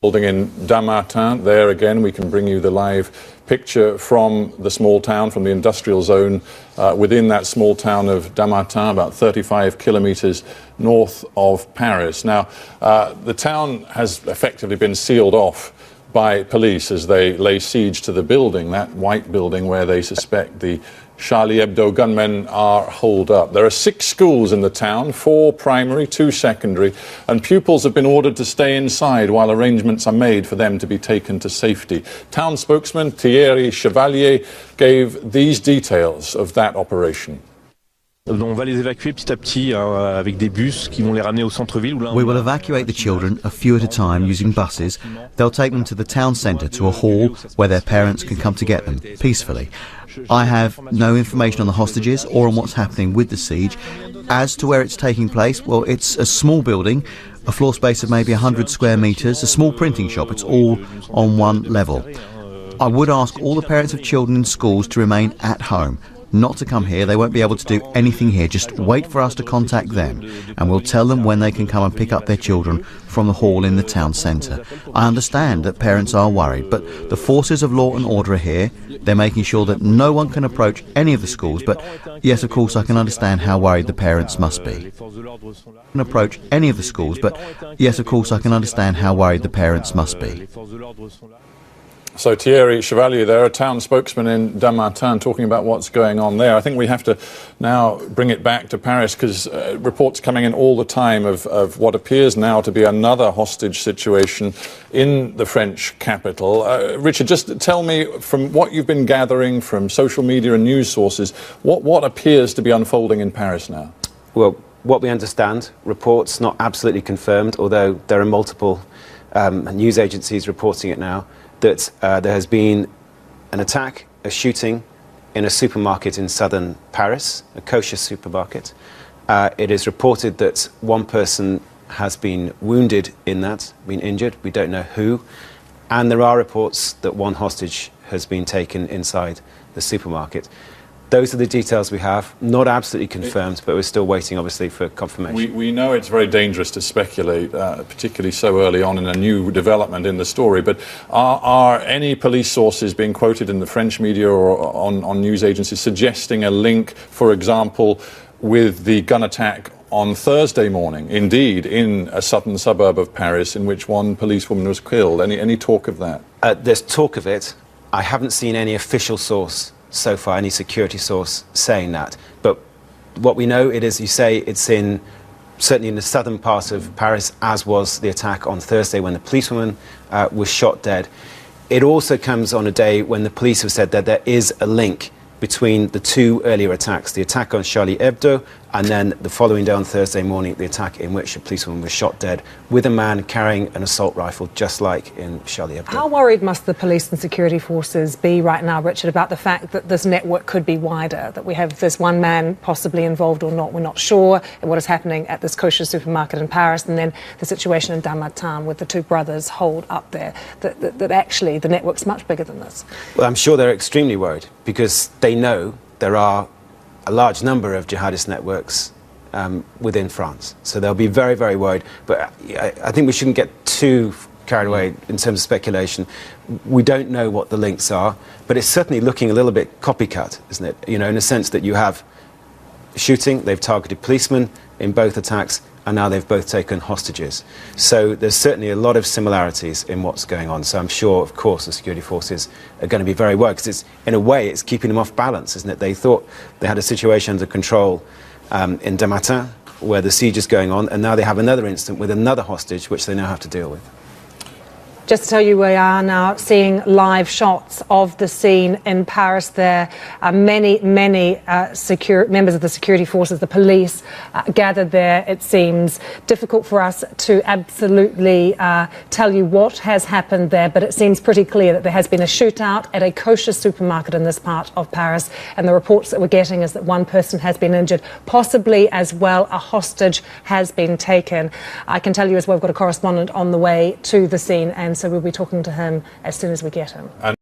Building in Dammartin. There again we can bring you the live picture from the small town, from the industrial zone within that small town of Dammartin, about 35 kilometres north of Paris. Now, the town has effectively been sealed off by police as they lay siege to the building, that white building where they suspect the Charlie Hebdo gunmen are holed up. There are 6 schools in the town, 4 primary, 2 secondary, and pupils have been ordered to stay inside while arrangements are made for them to be taken to safety. Town spokesman Thierry Chevalier gave these details of that operation. On va les évacuer petit à petit avec des bus qui vont les ramener au centre-ville. We will evacuate the children a few at a time using buses. They'll take them to the town centre, to a hall where their parents can come to get them peacefully. I have no information on the hostages or on what's happening with the siege. As to where it's taking place, well, it's a small building, a floor space of maybe 100 square metres, a small printing shop. It's all on one level. I would ask all the parents of children in schools to remain at home, not to come here. They won't be able to do anything here. Just wait for us to contact them and we'll tell them when they can come and pick up their children from the hall in the town centre. I understand that parents are worried, but the forces of law and order are here. They're making sure that no one can approach any of the schools, but yes, of course, I can understand how worried the parents must be. Can approach any of the schools, but yes, of course, I can understand how worried the parents must be. So Thierry Chevalier there, a town spokesman in Dammartin, talking about what's going on there. I think we have to now bring it back to Paris because reports coming in all the time of what appears now to be another hostage situation in the French capital. Richard, just tell me, from what you've been gathering from social media and news sources, what appears to be unfolding in Paris now? Well, what we understand, reports not absolutely confirmed, although there are multiple news agencies reporting it now, that there has been an attack, a shooting in a supermarket in southern Paris, a kosher supermarket. It is reported that one person has been wounded in that, been injured. We don't know who. And there are reports that one hostage has been taken inside the supermarket. Those are the details we have, not absolutely confirmed, but we're still waiting, obviously, for confirmation. We know it's very dangerous to speculate, particularly so early on in a new development in the story, but are any police sources being quoted in the French media or on news agencies suggesting a link, for example, with the gun attack on Thursday morning, indeed, in a southern suburb of Paris, in which one policewoman was killed? Any talk of that? There's talk of it. I haven't seen any official source so far, any security source saying that. But what we know, it is, you say, it's certainly in the southern part of Paris, as was the attack on Thursday when the policewoman was shot dead. It also comes on a day when the police have said that there is a link between the 2 earlier attacks, the attack on Charlie Hebdo and then the following day on Thursday morning, the attack in which a policewoman was shot dead with a man carrying an assault rifle, just like in Charlie Hebdo. How worried must the police and security forces be right now, Richard, about the fact that this network could be wider, that we have this one man possibly involved or not? We're not sure what is happening at this kosher supermarket in Paris, and then the situation in Dammartin with the 2 brothers holed up there, that actually the network's much bigger than this. Well, I'm sure they're extremely worried because they know there are a large number of jihadist networks within France. So they'll be very, very worried. But I think we shouldn't get too carried away in terms of speculation. We don't know what the links are, but it's certainly looking a little bit copycat, isn't it? You know, in a sense that you have shooting, they've targeted policemen in both attacks, and now they've both taken hostages. So there's certainly a lot of similarities in what's going on. So I'm sure, of course, the security forces are going to be very worried, because in a way, it's keeping them off balance, isn't it? They thought they had a situation under control in Dammartin, where the siege is going on, and now they have another incident with another hostage, which they now have to deal with. Just to tell you, we are now seeing live shots of the scene in Paris. There are many members of the security forces, the police, gathered there, it seems. Difficult for us to absolutely tell you what has happened there, but it seems pretty clear that there has been a shootout at a kosher supermarket in this part of Paris, and the reports that we're getting is that one person has been injured, possibly as well a hostage has been taken. I can tell you as well, we've got a correspondent on the way to the scene, and so we'll be talking to him as soon as we get him.